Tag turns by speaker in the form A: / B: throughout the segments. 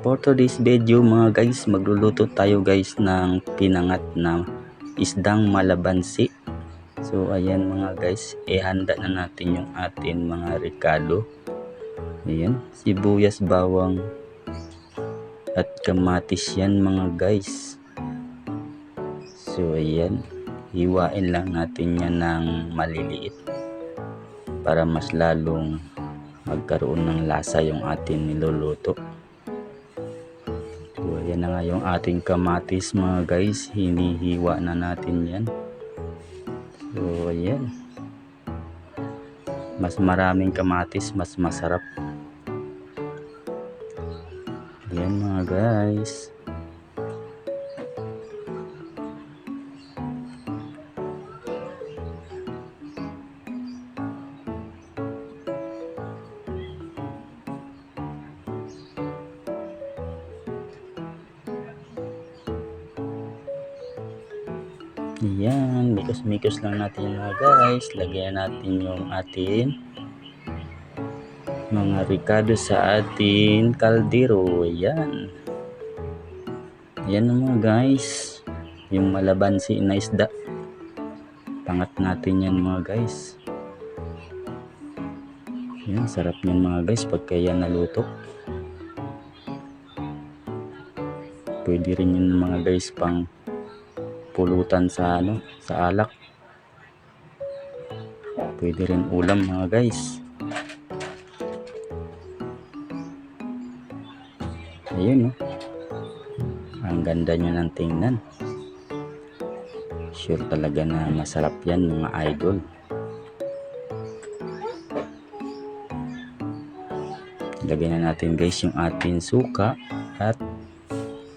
A: For today's video mga guys, magluluto tayo guys ng pinangat na isdang malabansi. So ayan mga guys, ihanda na natin yung atin mga rekado. Ayan, sibuyas, bawang at kamatis yan mga guys. So ayan, hiwain lang natin yan ng maliliit para mas lalong magkaroon ng lasa yung atin niluluto. So ayan na nga yung ating kamatis mga guys, hinihiwa na natin yan. So ayan, mas maraming kamatis mas masarap. Ayan mga guys. Ayan, mikos-mikos lang natin mga guys. Lagyan natin yung atin mga rekado sa atin kaldero. Ayan. Ayan na mga guys, yung malabansi na isda. Pangat natin yan mga guys. Ayan, sarap yan mga guys pagka yan naluto. Pwede rin yun mga guys pang pulutan sa sa alak. Pwede rin ulam mga guys. Ayun oh. Ang ganda nyo ng tingnan. Sure talaga na masarap yan mga idol. Lagyan na natin guys yung ating suka at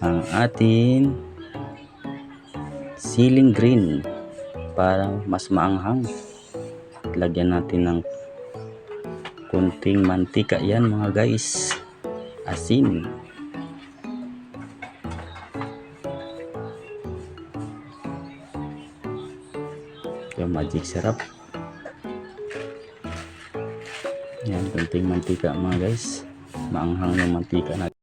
A: ang ating siling green para mas maanghang. Lagyan natin ng kunting mantika yan mga guys. Asin. Yung magic sarap. Yan, kunting mantika mga guys. Maanghang yung mantika natin.